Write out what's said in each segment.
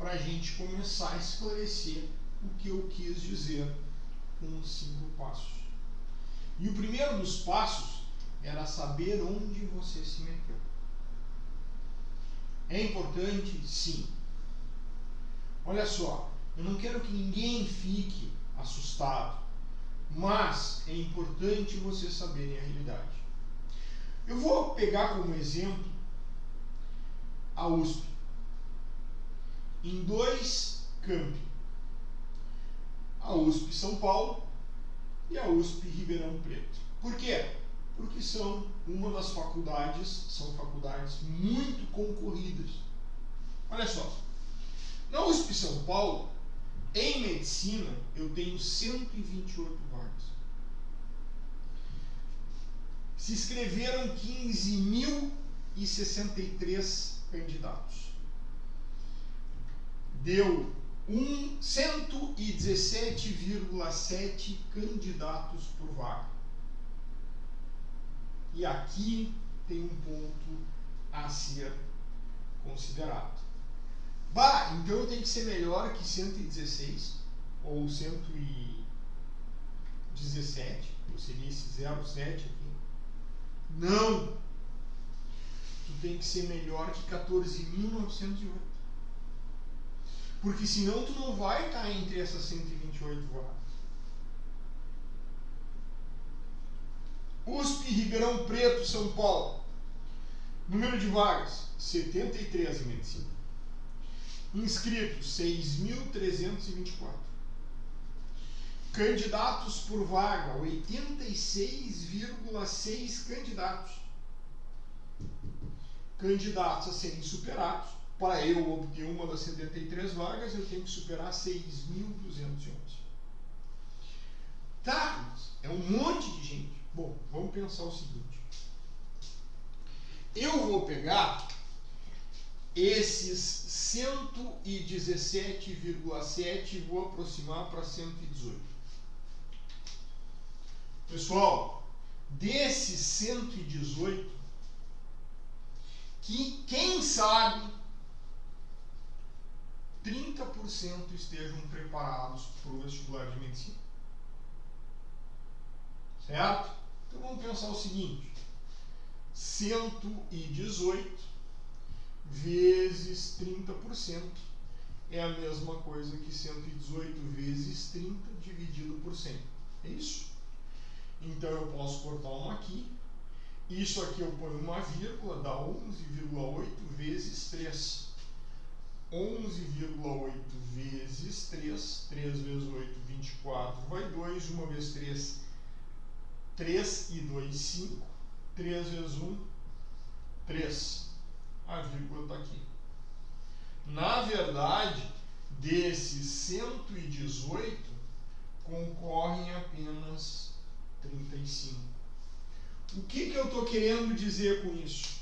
para a gente começar a esclarecer o que eu quis dizer com os 5 passos. E o primeiro dos passos era saber onde você se meteu. É importante? Sim. Olha só, eu não quero que ninguém fique assustado, mas é importante vocês saberem a realidade. Eu vou pegar como exemplo a USP, em 2 campi, a USP São Paulo e a USP Ribeirão Preto. Por quê? Porque são faculdades muito concorridas. Olha só, na USP São Paulo, em medicina, eu tenho 128 vagas. Se inscreveram 15.063 candidatos. Deu 117,7 candidatos por vaga. E aqui tem um ponto a ser considerado. Então eu tenho que ser melhor que 116 ou 117, ou seria esse 07 aqui. Não! Tu tem que ser melhor que 14.908. Porque senão tu não vai estar entre essas 128 vagas. USP Ribeirão Preto, São Paulo. Número de vagas, 73 em medicina. Inscritos, 6.324. Candidatos por vaga, 86,6 candidatos. Candidatos a serem superados. Para eu obter uma das 73 vagas, eu tenho que superar 6.211. Tá, é um monte de gente. Bom, vamos pensar o seguinte. Eu vou pegar esses 117,7 e vou aproximar para 118. Pessoal, desses 118, quem sabe 30% estejam preparados para o vestibular de medicina. Certo? Então vamos pensar o seguinte: 118 vezes 30% é a mesma coisa que 118 vezes 30 dividido por 100. É isso? Então eu posso cortar uma aqui. Isso aqui eu ponho uma vírgula, dá 11,8 vezes 3. 11,8 vezes 3. 3 vezes 8, 24. Vai 2. 1 vezes 3, 3 e 2, 5. 3 vezes 1, 3. A vírgula está aqui. Na verdade, desses 118, concorrem apenas 35. O que eu estou querendo dizer com isso?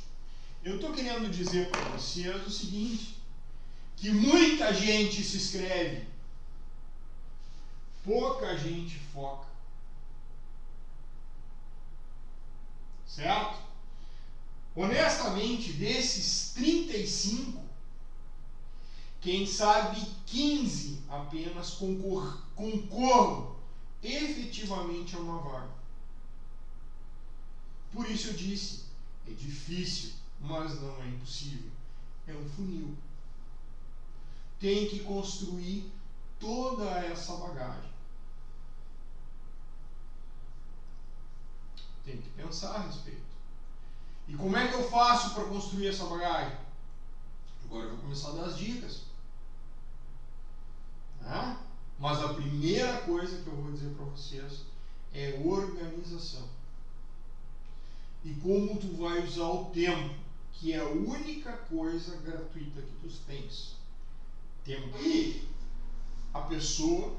Eu estou querendo dizer para vocês o seguinte, que muita gente se inscreve, pouca gente foca. Certo? Honestamente, desses 35, quem sabe 15 apenas concorram efetivamente a uma vaga. Por isso eu disse, é difícil, mas não é impossível. É um funil. Tem que construir toda essa bagagem. Tem que pensar a respeito. E como é que eu faço para construir essa bagagem? Agora eu vou começar a dar as dicas. Mas a primeira coisa que eu vou dizer para vocês é organização. E como tu vai usar o tempo, que é a única coisa gratuita que tu tens. Tempo. E a pessoa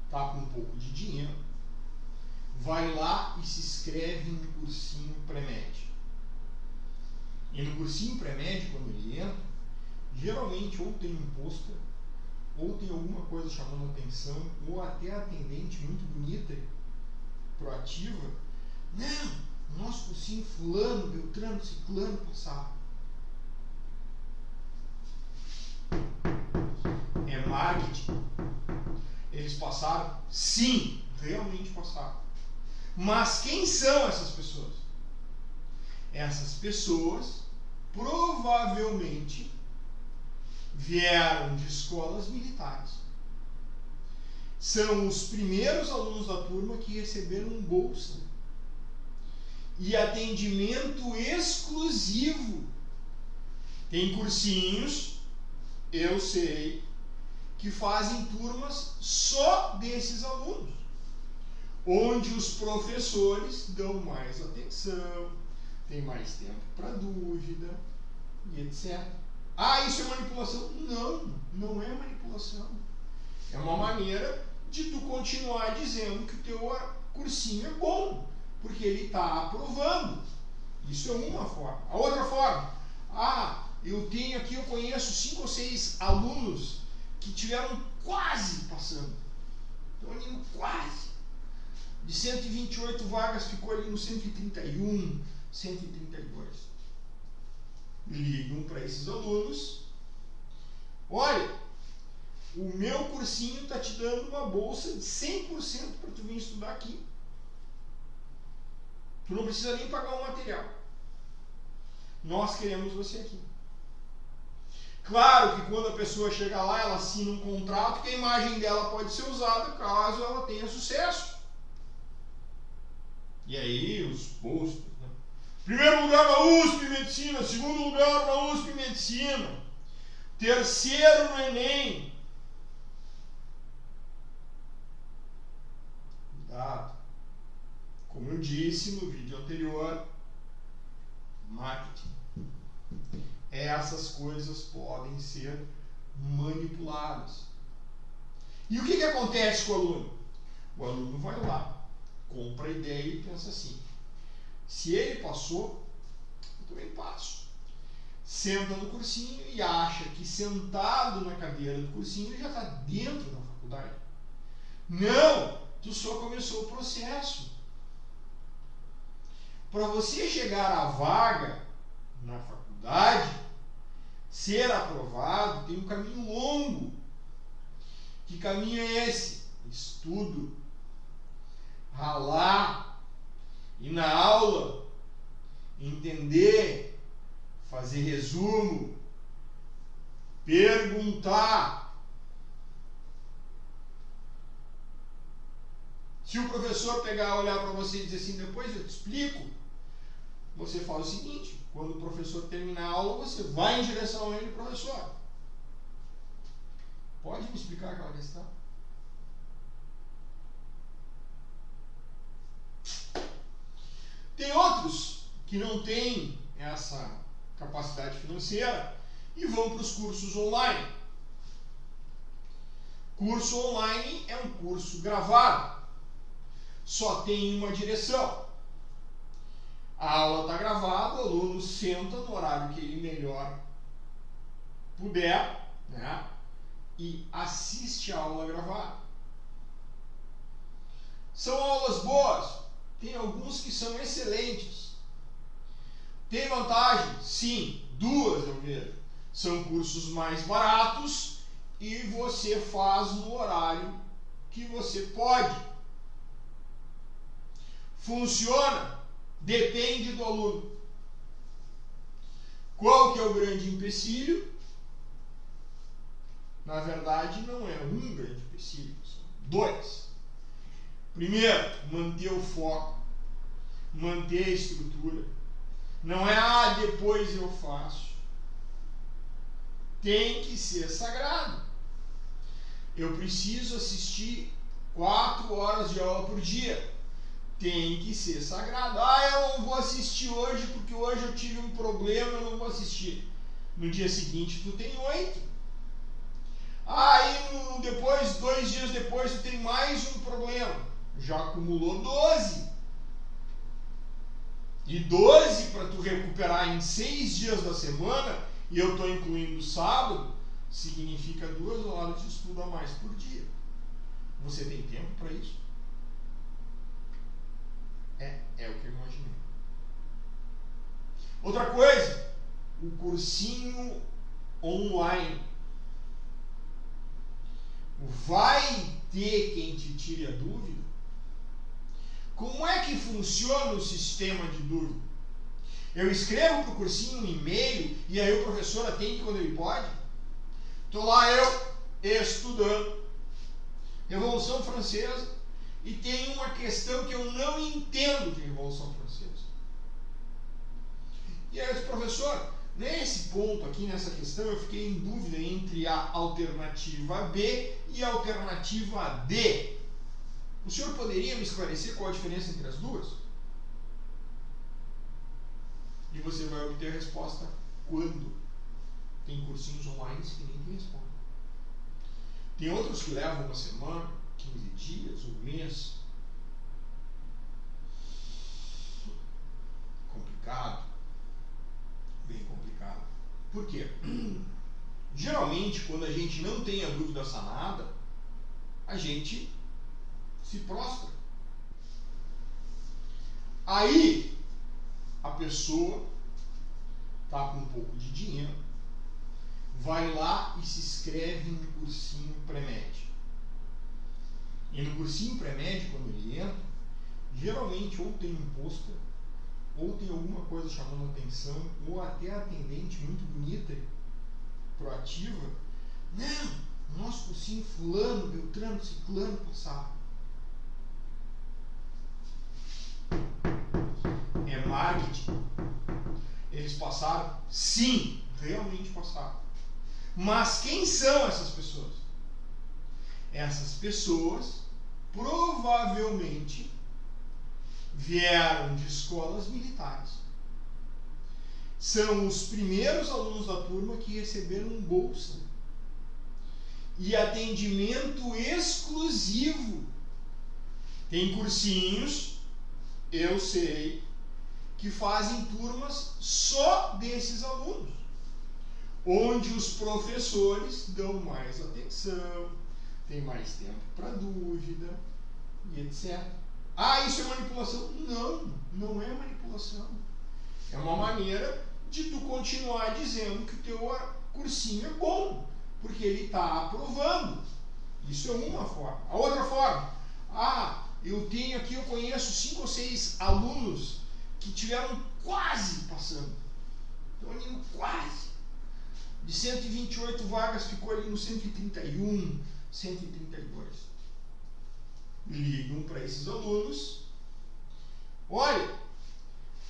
está com um pouco de dinheiro, vai lá e se inscreve no cursinho pré-médio. E no cursinho pré-médio, quando ele entra, geralmente ou tem um pôster, ou tem alguma coisa chamando atenção, ou até a atendente muito bonita, proativa. Não, nosso cursinho fulano, beltrano, ciclano, passado. marketing. Eles passaram? Sim, realmente passaram. Mas quem são essas pessoas? Essas pessoas provavelmente vieram de escolas militares. São os primeiros alunos da turma que receberam bolsa e atendimento exclusivo. Tem cursinhos, eu sei, que fazem turmas só desses alunos, onde os professores dão mais atenção, tem mais tempo para dúvida e etc. Ah, isso é manipulação? Não, não é manipulação. É uma maneira de tu continuar dizendo que o teu cursinho é bom, porque ele está aprovando. Isso é uma forma. A outra forma, eu conheço 5 ou 6 alunos que tiveram quase passando. Estão ali no quase. De 128 vagas ficou ali no 131, 132. Ligam para esses alunos. Olha, o meu cursinho está te dando uma bolsa de 100% para tu vir estudar aqui. Tu não precisa nem pagar o material. Nós queremos você aqui. Claro que quando a pessoa chega lá, ela assina um contrato que a imagem dela pode ser usada caso ela tenha sucesso. E aí os postos, né? Primeiro lugar na USP Medicina, segundo lugar na USP Medicina, terceiro no Enem. Cuidado. Como eu disse no vídeo anterior, marketing. Essas coisas podem ser manipuladas. E o que acontece com o aluno? O aluno vai lá, compra a ideia e pensa assim: se ele passou, eu também passo. Senta no cursinho e acha que sentado na cadeira do cursinho já está dentro da faculdade. Não! Tu só começou o processo. Para você chegar à vaga na faculdade, ser aprovado, tem um caminho longo. Que caminho é esse? Estudo, ralar, ir na aula, entender, fazer resumo, perguntar. Se o professor pegar, olhar para você e dizer assim, depois eu te explico, você fala o seguinte: quando o professor terminar a aula, você vai em direção a ele, professor, pode me explicar aquela questão? Tem outros que não têm essa capacidade financeira e vão para os cursos online. Curso online é um curso gravado. Só tem uma direção. A aula está gravada, o aluno senta no horário que ele melhor puder, né, e assiste a aula gravada. São aulas boas? Tem alguns que são excelentes. Tem vantagem? Sim, duas eu vejo. São cursos mais baratos e você faz no horário que você pode. Funciona? Depende do aluno. Qual que é o grande empecilho? Na verdade, não é um grande empecilho, são 2. Primeiro, manter o foco, manter a estrutura. Não é, depois eu faço. Tem que ser sagrado. Eu preciso assistir 4 horas de aula por dia. Tem que ser sagrado. Eu não vou assistir hoje porque hoje eu tive um problema, eu não vou assistir. No dia seguinte tu tem 8. Depois, 2 dias depois, tu tem mais um problema. Já acumulou 12. E 12 para tu recuperar em 6 dias da semana, e eu estou incluindo sábado, significa 2 horas de estudo a mais por dia. Você tem tempo para isso? É o que eu imaginei. Outra coisa, o cursinho online. vai ter quem te tire a dúvida? Como é que funciona o sistema de dúvida? Eu escrevo para o cursinho um e-mail e aí o professor atende quando ele pode? Estou lá eu estudando Revolução Francesa e tem uma questão que eu não entendo de Revolução Francesa. E aí eu disse, professor, nesse ponto aqui, nessa questão, eu fiquei em dúvida entre a alternativa B e a alternativa D. O senhor poderia me esclarecer qual a diferença entre as duas? E você vai obter a resposta quando? Tem cursinhos online que nem tem resposta. Tem outros que levam uma semana, 15 dias, um mês. Complicado. Bem complicado. Por quê? Geralmente, quando a gente não tem a dúvida sanada, a gente se prostra. Aí, a pessoa está com um pouco de dinheiro, vai lá e se inscreve em cursinho pré-médio. E no cursinho pré-médio, quando ele entra, geralmente ou tem um pôster, ou tem alguma coisa chamando a atenção, ou até a atendente muito bonita, proativa. Não, nosso cursinho fulano, beltrano, ciclano passava. É marketing. Eles passaram? Sim, realmente passaram. Mas quem são essas pessoas? Essas pessoas provavelmente vieram de escolas militares. São os primeiros alunos da turma que receberam bolsa e atendimento exclusivo. Tem cursinhos, eu sei, que fazem turmas só desses alunos, onde os professores dão mais atenção, tem mais tempo para dúvida e etc. Ah, isso é manipulação? Não, não é manipulação. É uma maneira de tu continuar dizendo que o teu cursinho é bom, porque ele está aprovando. Isso é uma forma. A outra forma, eu tenho aqui, eu conheço 5 ou 6 alunos que tiveram quase passando. Então ali no quase. De 128 vagas ficou ali no 131, 132. Ligam para esses alunos. Olha,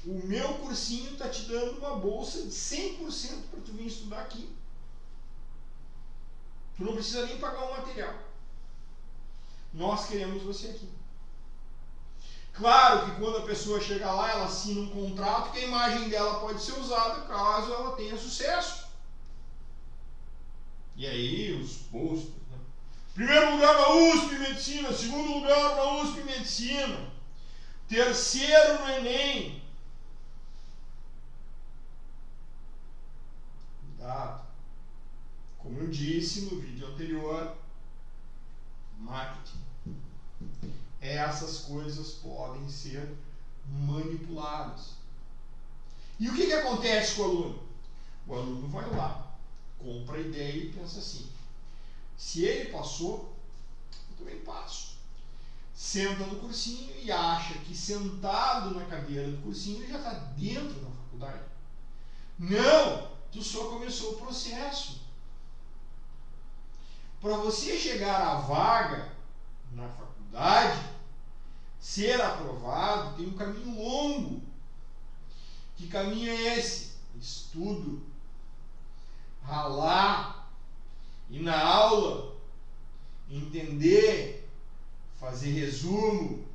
o meu cursinho está te dando uma bolsa de 100% para tu vir estudar aqui. Tu não precisa nem pagar o material. Nós queremos você aqui. Claro que quando a pessoa chega lá, ela assina um contrato que a imagem dela pode ser usada caso ela tenha sucesso. E aí os postos, né? Primeiro lugar na USP Medicina, segundo lugar na USP Medicina, terceiro no Enem. Cuidado. Como eu disse no vídeo anterior, marketing. Essas coisas podem ser manipuladas. E o que acontece com o aluno? O aluno vai lá, compra a ideia e pensa assim: se ele passou, eu também passo. Senta no cursinho e acha que sentado na cadeira do cursinho ele já está dentro da faculdade. Não! Tu só começou o processo. Para você chegar à vaga na faculdade, ser aprovado, tem um caminho longo. Que caminho é esse? Estudo, ralar, ir na aula, entender, fazer resumo,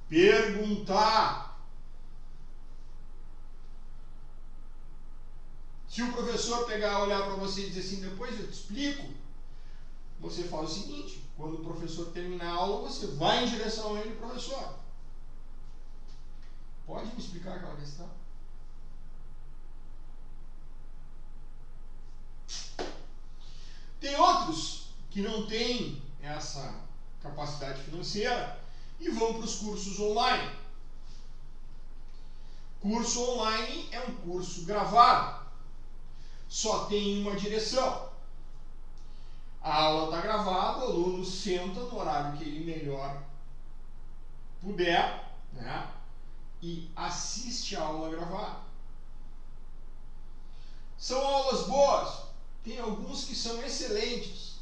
perguntar. Se o professor pegar, olhar para você e dizer assim, depois eu te explico, você faz o seguinte: quando o professor terminar a aula, você vai em direção a ele, professor, pode me explicar aquela questão? Tem outros que não têm essa capacidade financeira e vão para os cursos online. Curso online é um curso gravado, só tem uma direção. A aula está gravada, o aluno senta no horário que ele melhor puder, né? E assiste a aula gravada. São aulas boas? Tem alguns que são excelentes.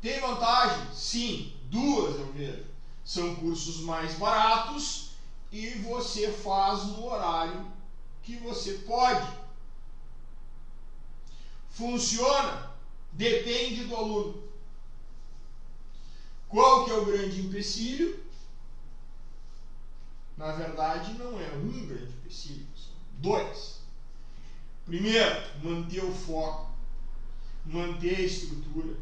Tem vantagem? Sim, duas eu vejo. São cursos mais baratos e você faz no horário que você pode. Funciona? Depende do aluno. Qual que é o grande empecilho? Na verdade, não é um grande empecilho, são dois. Primeiro, manter o foco, manter a estrutura.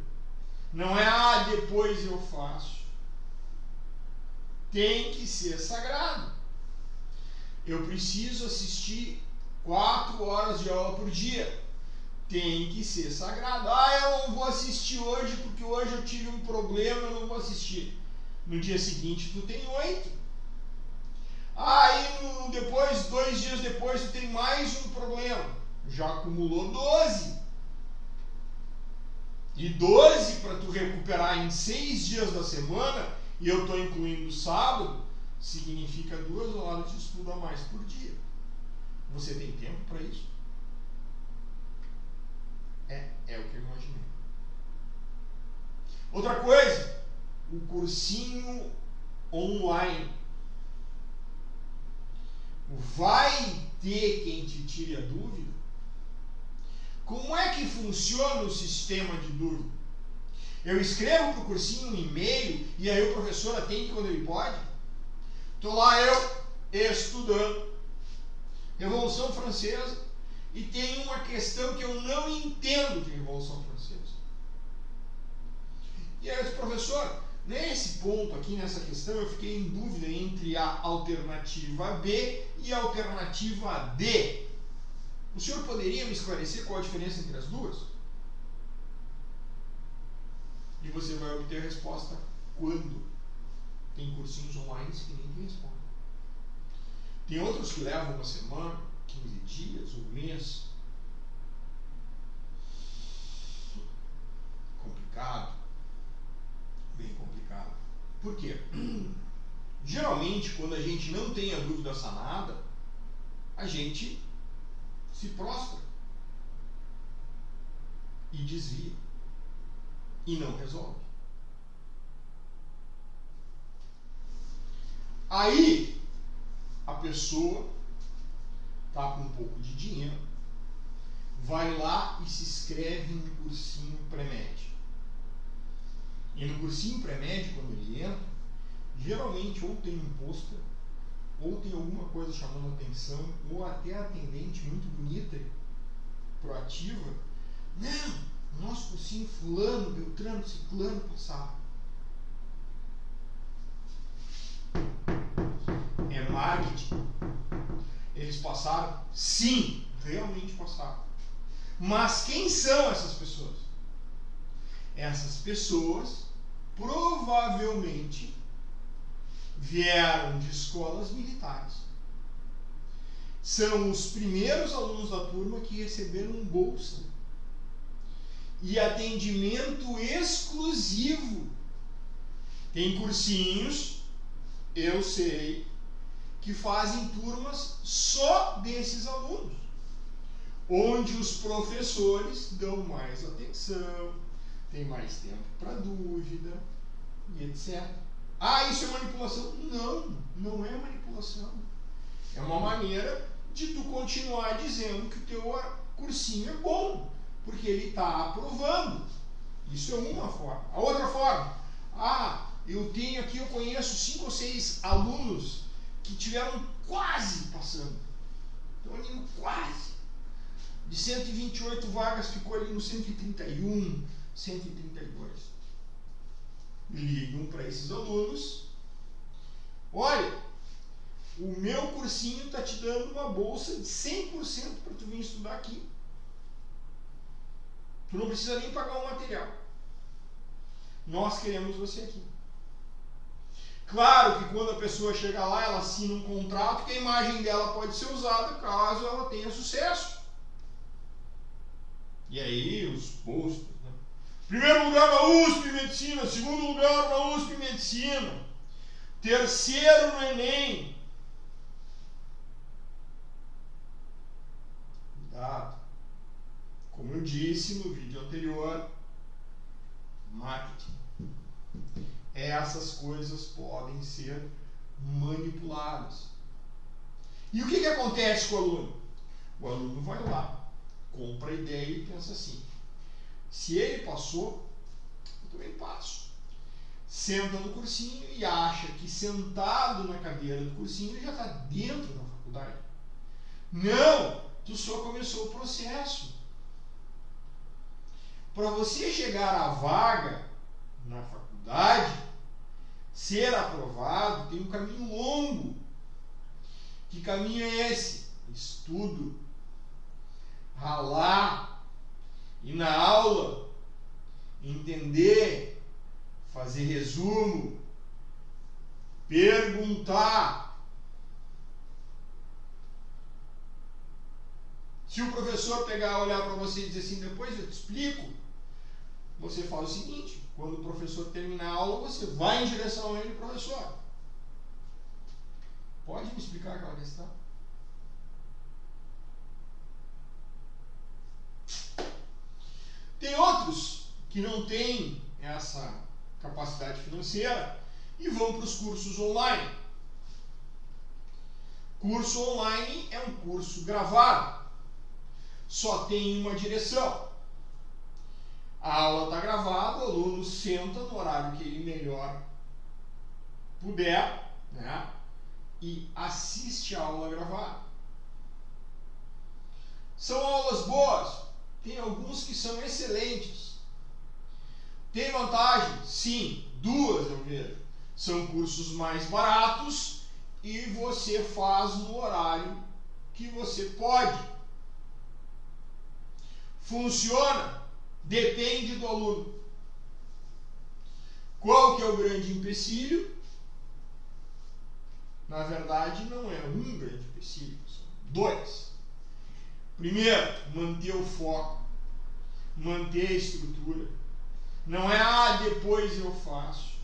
Não é, depois eu faço. Tem que ser sagrado. Eu preciso assistir 4 horas de aula por dia. Tem que ser sagrado. Eu não vou assistir hoje porque hoje eu tive um problema, eu não vou assistir. No dia seguinte tu tem 8. Depois, 2 dias depois, tu tem mais um problema. Já acumulou 12. E 12 para tu recuperar em 6 dias da semana, e eu estou incluindo o sábado, significa 2 horas de estudo a mais por dia. Você tem tempo para isso? É o que eu imaginei. Outra coisa, o cursinho online. Vai ter quem te tire a dúvida? Como é que funciona o sistema de dúvida? Eu escrevo para o cursinho um e-mail e aí o professor atende quando ele pode? Estou lá eu estudando Revolução Francesa e tem uma questão que eu não entendo de Revolução Francesa. E aí eu disse, professor, nesse ponto aqui, nessa questão, eu fiquei em dúvida entre a alternativa B e a alternativa D. O senhor poderia me esclarecer qual a diferença entre as duas? E você vai obter a resposta quando? Tem cursinhos online que nem tem resposta. Tem outros que levam uma semana, 15 dias, um mês. Complicado. Bem complicado. Por quê? Geralmente, quando a gente não tem a dúvida sanada, a gente se prostra e desvia e não resolve. Aí a pessoa está com um pouco de dinheiro, vai lá e se inscreve no cursinho pré-médio. E no cursinho pré-médio, quando ele entra, geralmente ou tem um pôster, ou tem alguma coisa chamando atenção, ou até a atendente muito bonita, proativa. Não, nosso cursinho fulano, Beltrano, Ciclano passaram. É marketing. Eles passaram? Sim, realmente passaram. Mas quem são essas pessoas? Essas pessoas provavelmente vieram de escolas militares. São os primeiros alunos da turma que receberam bolsa e atendimento exclusivo. Tem cursinhos, eu sei, que fazem turmas só desses alunos, onde os professores dão mais atenção, tem mais tempo para dúvida e etc. Isso é manipulação? Não, não é manipulação. É uma maneira de tu continuar dizendo que o teu cursinho é bom, porque ele está aprovando. Isso é uma forma. A outra forma, eu conheço 5 ou 6 alunos que tiveram quase passando. Então ali quase. De 128 vagas ficou ali no 131, 132. Ligam para esses alunos. Olha, o meu cursinho está te dando uma bolsa de 100% para tu vir estudar aqui. Tu não precisa nem pagar o material. Nós queremos você aqui. Claro que quando a pessoa chega lá, ela assina um contrato que a imagem dela pode ser usada caso ela tenha sucesso. E aí os posts, né? Primeiro lugar na USP Medicina, segundo lugar na USP Medicina, terceiro no Enem. Cuidado. Como eu disse no vídeo anterior, marketing. Essas coisas podem ser manipuladas. E o que acontece com o aluno? O aluno vai lá, compra a ideia e pensa assim: se ele passou, eu também passo. Senta no cursinho e acha que sentado na cadeira do cursinho ele já está dentro da faculdade. Não! Tu só começou o processo. Para você chegar à vaga na faculdade, ser aprovado, tem um caminho longo. Que caminho é esse? Estudo, ralar, ir na aula, entender, fazer resumo, perguntar. Se o professor pegar, olhar para você e dizer assim, depois eu te explico, você fala o seguinte: quando o professor terminar a aula, você vai em direção a ele, professor. Pode me explicar aquela questão? Tem outros que não têm essa capacidade financeira e vão para os cursos online. Curso online é um curso gravado. Só tem uma direção. A aula está gravada, o aluno senta no horário que ele melhor puder, né? E assiste a aula gravada. São aulas boas? Tem alguns que são excelentes. Tem vantagem? Sim, duas eu vejo. São cursos mais baratos e você faz no horário que você pode. Funciona? Depende do aluno. Qual que é o grande empecilho? Na verdade, não é um grande empecilho, são dois. Primeiro, manter o foco, manter a estrutura. Não é, depois eu faço.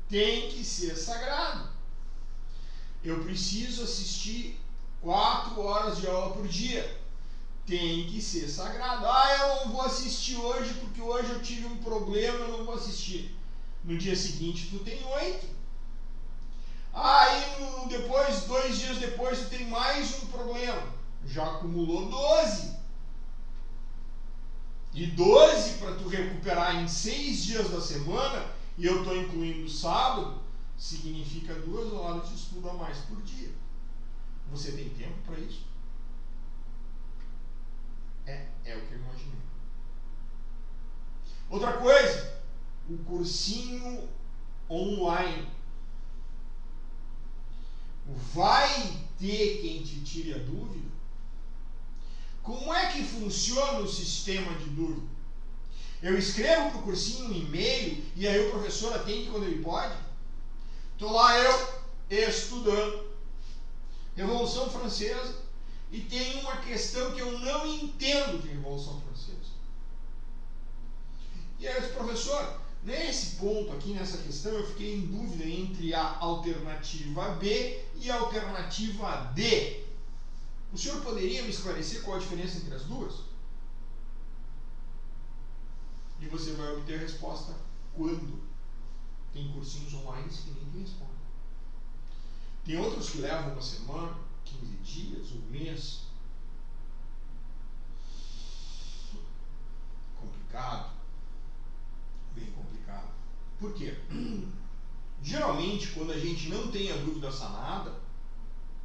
Tem que ser sagrado. Eu preciso assistir 4 horas de aula por dia. Tem que ser sagrado. Eu não vou assistir hoje porque hoje eu tive um problema, eu não vou assistir. No dia seguinte, tu tem 8. Depois, 2 dias depois, tu tem mais um problema. Já acumulou 12. E 12 para tu recuperar em 6 dias da semana, e eu estou incluindo sábado, significa 2 horas de estudo a mais por dia. Você tem tempo para isso? É o que eu imaginei. Outra coisa, o cursinho online. Vai ter quem te tire a dúvida? Como é que funciona o sistema de dúvida? Eu escrevo para o cursinho um e-mail e aí o professor atende quando ele pode? Estou lá eu estudando Revolução Francesa e tem uma questão que eu não entendo de Revolução Francesa. E aí eu disse, professor, nesse ponto aqui, nessa questão, eu fiquei em dúvida entre a alternativa B e a alternativa D. O senhor poderia me esclarecer qual a diferença entre as duas? E você vai obter a resposta quando? Tem cursinhos online que nem te respondem. Tem outros que levam uma semana, 15 dias, um mês. Complicado. Bem complicado. Por quê? Geralmente, quando a gente não tem a dúvida sanada,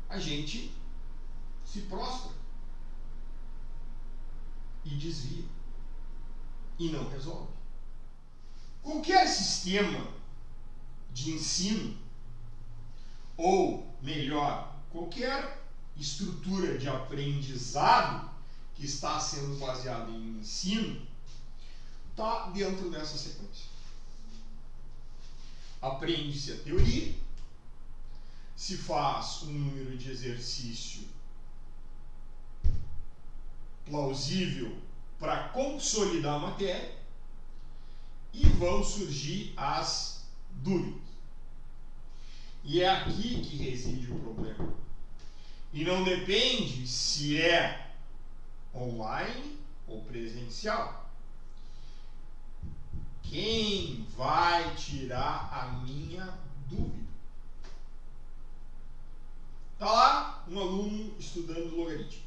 a gente se prostra e desvia e não resolve. Qualquer sistema de ensino, ou melhor, qualquer estrutura de aprendizado que está sendo baseada em ensino, está dentro dessa sequência. Aprende-se a teoria, se faz um número de exercício plausível para consolidar a matéria e vão surgir as dúvidas. E é aqui que reside o problema. E não depende se é online ou presencial. Quem vai tirar a minha dúvida? Está lá um aluno estudando logaritmo.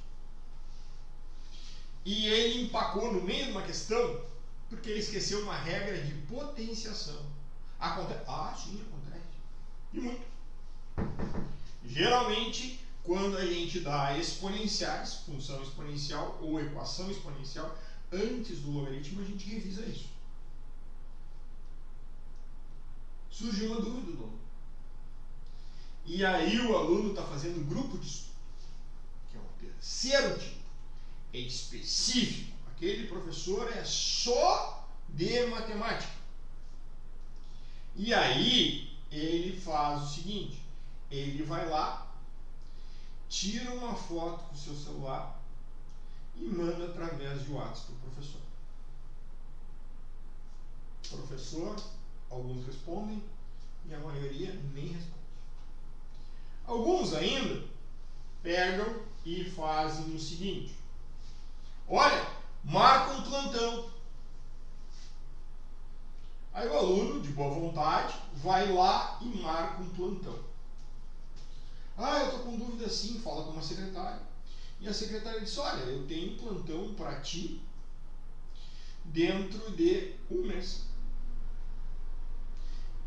E ele empacou no meio de uma questão porque ele esqueceu uma regra de potenciação. Acontece? Ah, sim, acontece. E muito. Geralmente, quando a gente dá exponenciais, função exponencial ou equação exponencial, antes do logaritmo a gente revisa isso. Surgiu uma dúvida do aluno. E aí o aluno está fazendo um grupo de estudo, que é um terceiro tipo, é específico. Aquele professor é só de matemática. E aí ele faz o seguinte, ele vai lá, tira uma foto com o seu celular e manda através de WhatsApp para o professor. Professor, alguns respondem e a maioria nem responde. Alguns ainda pegam e fazem o seguinte: olha, marca um plantão. Aí o aluno, de boa vontade, vai lá e marca um plantão. Ah, eu estou com dúvida sim, fala com uma secretária. E a secretária diz: olha, eu tenho um plantão para ti dentro de um mês.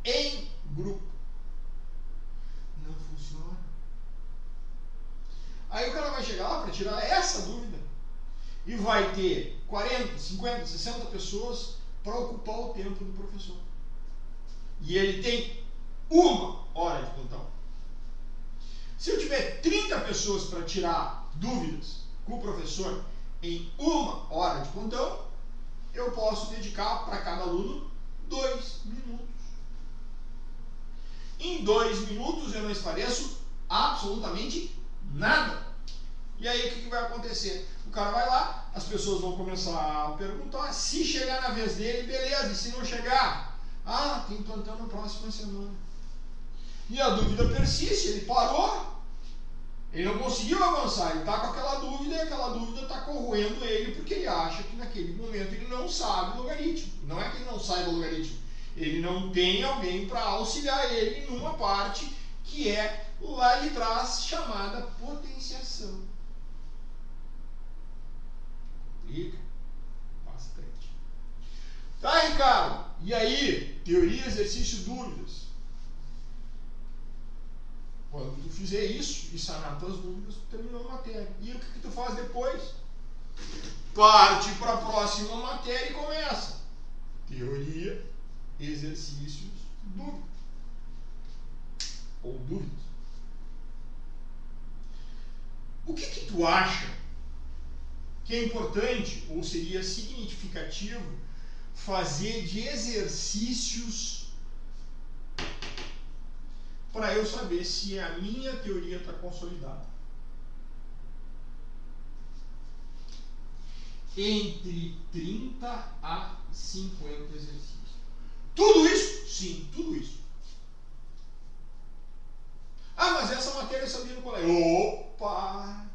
Em grupo. Não funciona. Aí o cara vai chegar lá para tirar essa dúvida e vai ter 40, 50, 60 pessoas para ocupar o tempo do professor. E ele tem 1 hora de plantão. Se eu tiver 30 pessoas para tirar dúvidas com o professor em 1 hora de plantão, eu posso dedicar para cada aluno 2 minutos. Em 2 minutos eu não esclareço absolutamente nada. E aí o que vai acontecer? O cara vai lá, as pessoas vão começar a perguntar, se chegar na vez dele, beleza, e se não chegar? Ah, tem plantão na próxima semana. E a dúvida persiste, ele parou, ele não conseguiu avançar, ele está com aquela dúvida e aquela dúvida está corroendo ele porque ele acha que naquele momento ele não sabe logaritmo. Não é que ele não saiba logaritmo, ele não tem alguém para auxiliar ele numa parte que é lá de trás chamada potenciação. Complica bastante. Tá, Ricardo? E aí, teoria, exercício, dúvidas. Quando tu fizer isso e sanar tuas dúvidas, tu terminou a matéria. E o que tu faz depois? Parte para a próxima matéria e começa. Teoria, exercícios, dúvidas. Ou dúvidas. O que tu acha que é importante ou seria significativo fazer de exercícios para eu saber se a minha teoria está consolidada? Entre 30 a 50 exercícios. Tudo isso? Sim, tudo isso. Ah, mas essa matéria eu sabia no colégio. Opa!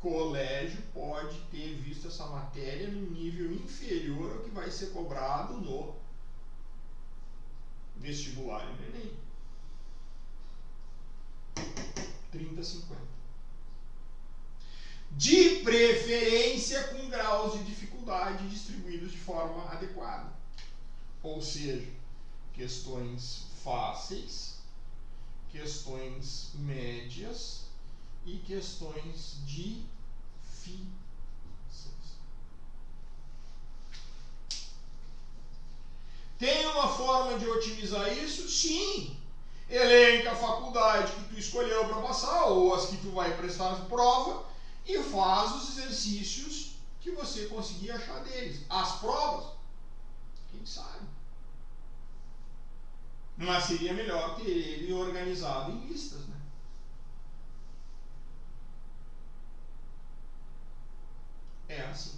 Colégio pode ter visto essa matéria no nível inferior ao que vai ser cobrado no vestibular e no Enem. 30, 50. De preferência com graus de dificuldade distribuídos de forma adequada. Ou seja, questões fáceis, questões médias e questões difíceis. Tem uma forma de otimizar isso? Sim. Elenca a faculdade que tu escolheu para passar ou as que tu vai prestar prova e faz os exercícios que você conseguir achar deles. As provas, quem sabe? Mas seria melhor ter ele organizado em listas, né? É assim.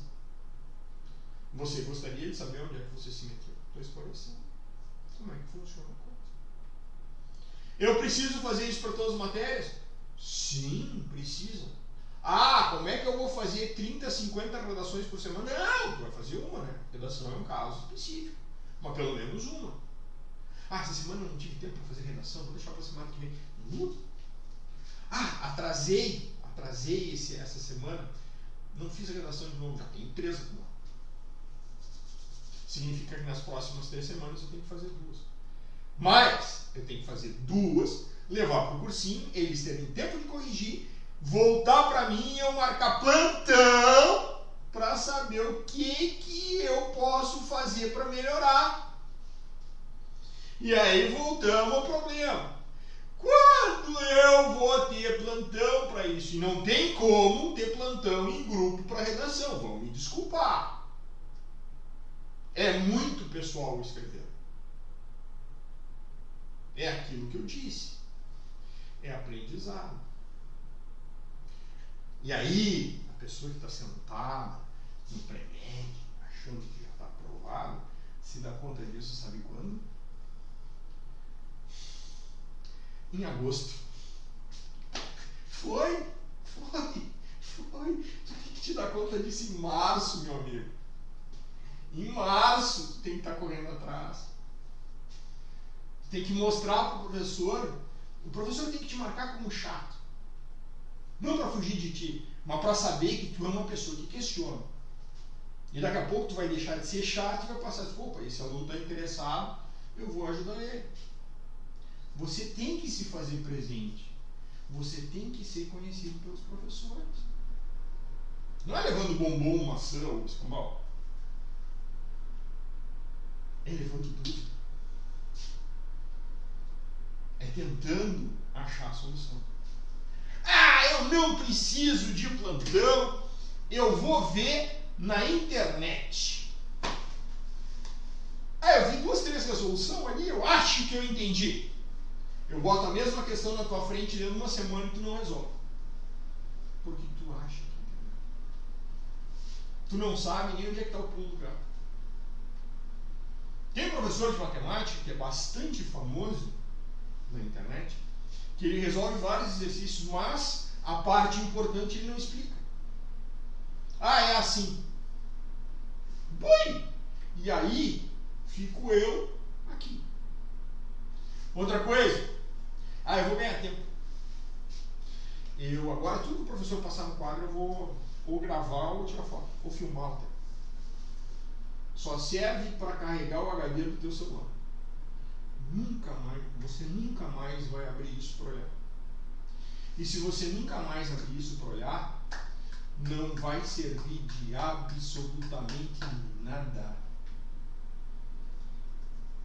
Você gostaria de saber onde é que você se meteu? Tua exploração. Como é que funciona a coisa? Eu preciso fazer isso para todas as matérias? Sim, precisa. Ah, como é que eu vou fazer 30, 50 redações por semana? Não, tu vai fazer uma, né? Redação é um caso específico. Mas pelo menos uma. Ah, essa semana eu não tive tempo para fazer redação, vou deixar para a semana que vem. Muda. Ah, atrasei essa semana, não fiz a redação de novo, já tenho 3 acumuladas. Significa que nas próximas 3 semanas eu tenho que fazer 2. Mas eu tenho que fazer 2, levar para o cursinho, eles terem tempo de corrigir, voltar para mim e eu marcar plantão para saber o que eu posso fazer para melhorar. E aí voltamos ao problema. Quando eu vou ter plantão para isso? E não tem como ter plantão em grupo para redação, vão me desculpar. É muito pessoal escrever. É aquilo que eu disse. É aprendizado. E aí, a pessoa que está sentada no pré-med, achando que já está aprovado, se dá conta disso, sabe quando? Em agosto. Foi. Tu tem que te dar conta disso em março, meu amigo. Em março, tu tem que estar correndo atrás. Tu tem que mostrar para o professor. O professor tem que te marcar como chato. Não para fugir de ti, mas para saber que tu é uma pessoa que questiona. E daqui a pouco tu vai deixar de ser chato e vai passar a dizer, opa, esse aluno está interessado, eu vou ajudar ele. Você tem que se fazer presente. Você tem que ser conhecido pelos professores. Não é levando bombom, maçã ou escambau. É levando tudo. É tentando achar a solução. Ah, eu não preciso de plantão. Eu vou ver na internet. Ah, eu vi 2, 3 resoluções ali, eu acho que eu entendi. Eu boto a mesma questão na tua frente dentro de uma semana e tu não resolve. Porque tu acha que entendeu. Tu não sabe nem onde é que está o pulo do gato. Tem um professor de matemática que é bastante famoso na internet, que ele resolve vários exercícios, mas a parte importante ele não explica. Ah, é assim. Boi! E aí, fico eu aqui. Outra coisa. Ah, eu vou ganhar tempo. Agora tudo que o professor passar no quadro eu vou ou gravar ou tirar foto, ou filmar até. Só serve para carregar o HD do teu celular. Você nunca mais vai abrir isso para olhar. E se você nunca mais abrir isso para olhar, não vai servir de absolutamente nada.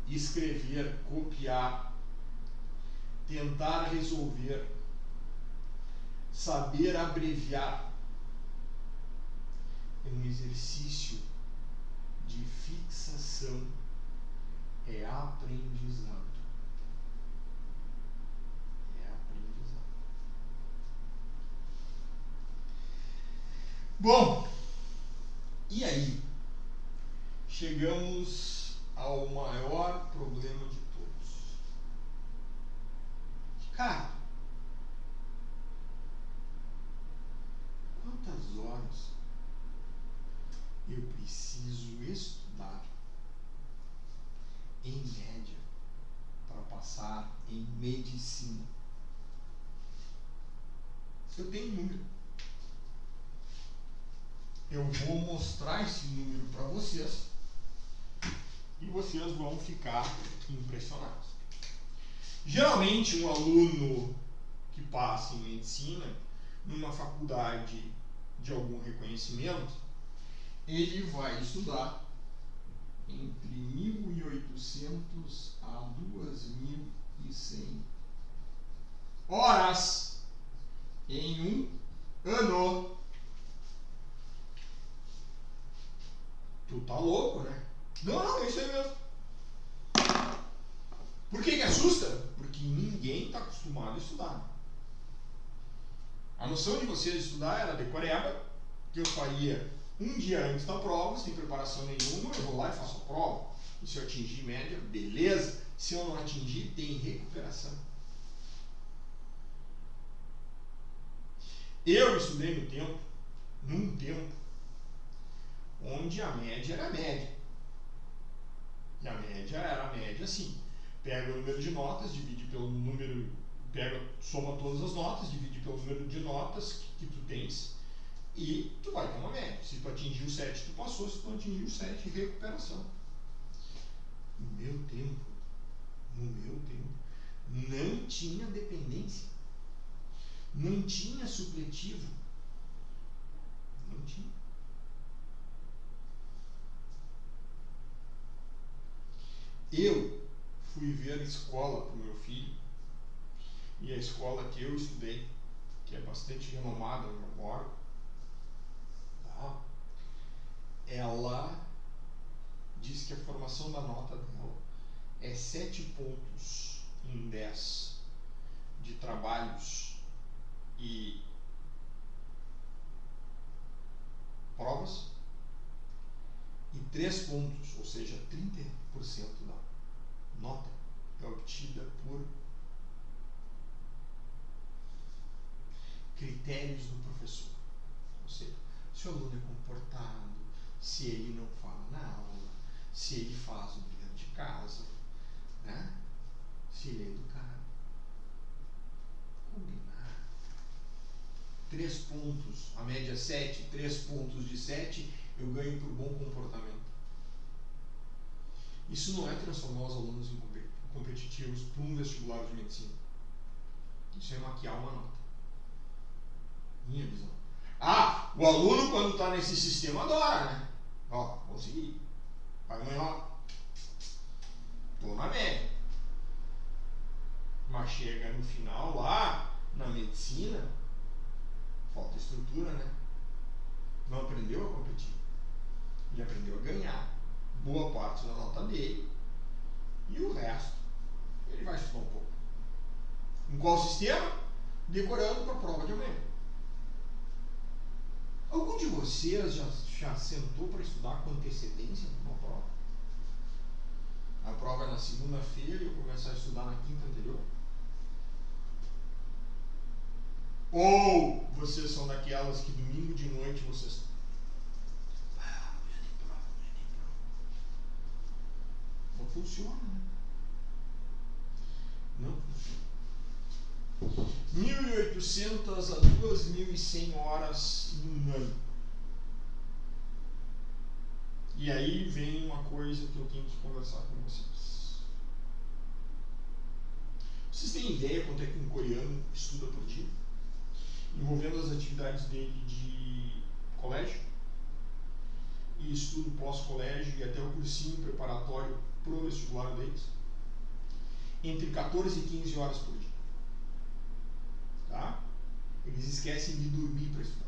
Escrever, copiar, tentar resolver, saber abreviar é um exercício de fixação, é aprendizado. Bom, e aí? Chegamos ao maior problema de todos. Cara, quantas horas eu preciso estudar, em média, para passar em medicina? Eu tenho um número. Eu vou mostrar esse número para vocês e vocês vão ficar impressionados. Geralmente, um aluno que passa em medicina, numa faculdade de algum reconhecimento, ele vai estudar entre 1.800 a 2.100 horas em um ano. Tu tá louco, né? Não, é isso aí mesmo. Por que assusta? Porque ninguém está acostumado a estudar. A noção de vocês estudar era decoreba, que eu faria Um dia antes da prova, sem preparação nenhuma, eu vou lá e faço a prova. E se eu atingir média, beleza. Se eu não atingir, tem recuperação. Eu estudei num tempo, onde a média era a média. E a média era a média assim. Pega o número de notas, divide pelo número, soma todas as notas, divide pelo número de notas que tu tens e tu vai ter uma média. Se tu atingir o 7, tu passou. Se tu não atingir o 7, recuperação. No meu tempo, não tinha dependência. Não tinha supletivo. Não tinha. Eu fui ver a escola para o meu filho, e a escola que eu estudei, que é bastante renomada onde eu moro, tá? Ela diz que a formação da nota dela é 7 pontos em 10 de trabalhos e provas, e 3 pontos, ou seja, 30% da nota é obtida por critérios do professor. Ou seja, se o aluno é comportado, se ele não fala na aula, se ele faz o dever de casa, né? Se ele é educado. Combinar. 3 pontos, a média é 7, 3 pontos de 7, eu ganho por bom comportamento. Isso não é transformar os alunos em competitivos para um vestibular de medicina. Isso é maquiar uma nota. Minha visão. Ah, o aluno quando está nesse sistema adora, né? Ó, consegui. Vai amanhã lá. Estou na média. Mas chega no final lá, na medicina, falta estrutura, né? Não aprendeu a competir. Ele aprendeu a ganhar boa parte da nota dele e o resto ele vai estudar um pouco. Em qual sistema? Decorando para a prova de amanhã. Algum de vocês já sentou para estudar com antecedência para uma prova? A prova é na segunda-feira e eu começar a estudar na quinta anterior? Ou vocês são daquelas que domingo de noite vocês... amanhã tem prova. Não funciona, né? Não funciona. 1.800 a 2.100 horas em um ano. E aí vem uma coisa que eu tenho que conversar com vocês. Vocês têm ideia quanto é que um coreano estuda por dia? Envolvendo as atividades dele de colégio e estudo pós-colégio e até o cursinho preparatório pro vestibular deles? Entre 14 e 15 horas por dia. Tá? Eles esquecem de dormir para estudar.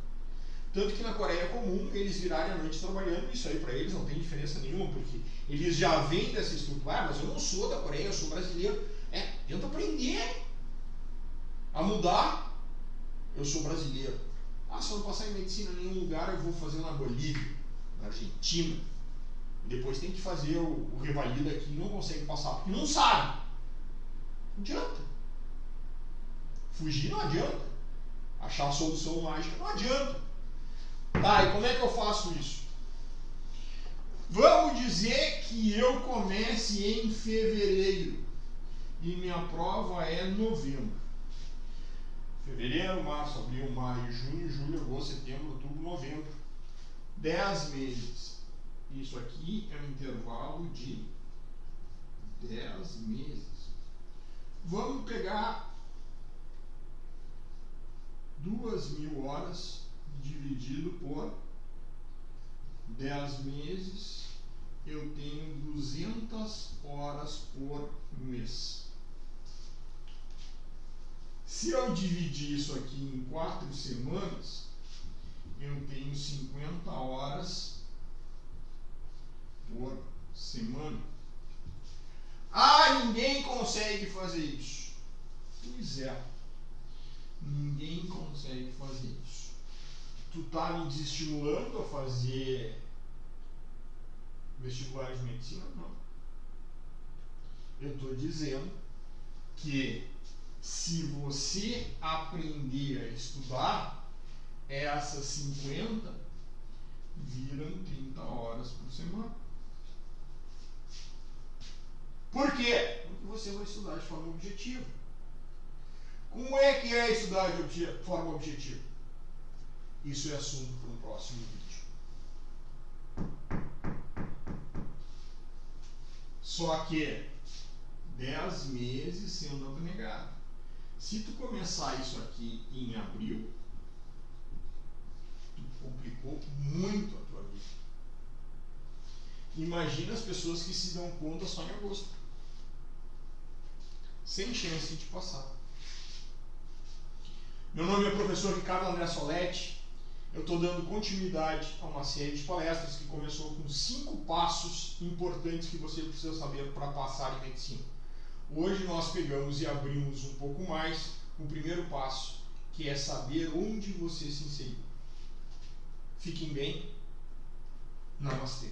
Tanto que na Coreia é comum eles virarem a noite trabalhando, isso aí para eles não tem diferença nenhuma, porque eles já vêm dessa estrutura. Ah, mas eu não sou da Coreia, eu sou brasileiro. Tenta aprender a mudar. Eu sou brasileiro. Ah, se eu não passar em medicina em nenhum lugar, eu vou fazer na Bolívia, na Argentina. E depois tem que fazer o revalida aqui e não consegue passar, porque não sabe. Não adianta. Fugir não adianta. Achar a solução mágica não adianta. Tá, e como é que eu faço isso? Vamos dizer que eu comece em fevereiro e minha prova é novembro. Fevereiro, março, abril, maio, junho, julho, agosto, setembro, outubro, novembro. 10 meses. Isso aqui é um intervalo de 10 meses. Vamos pegar 2.000 horas dividido por 10 meses, eu tenho 200 horas por mês. Se eu dividir isso aqui em 4 semanas, eu tenho 50 horas por semana. Ah, ninguém consegue fazer isso. Pois é. Ninguém consegue fazer isso. tu tá me desestimulando a fazer vestibular de medicina? Não. Eu estou dizendo que se você aprender a estudar, essas 50 viram 30 horas por semana. Por quê? Porque você vai estudar de forma objetiva. Como é que é estudar de forma objetiva? Isso é assunto para um próximo vídeo. Só que 10 meses sendo abnegado. Se tu começar isso aqui em abril, tu complicou muito a tua vida. Imagina as pessoas que se dão conta só em agosto. Sem chance de passar. Meu nome é professor Ricardo André Soletti. Eu estou dando continuidade a uma série de palestras que começou com 5 passos importantes que você precisa saber para passar em medicina. Hoje nós pegamos e abrimos um pouco mais o primeiro passo, que é saber onde você se inseriu. Fiquem bem. Namastê.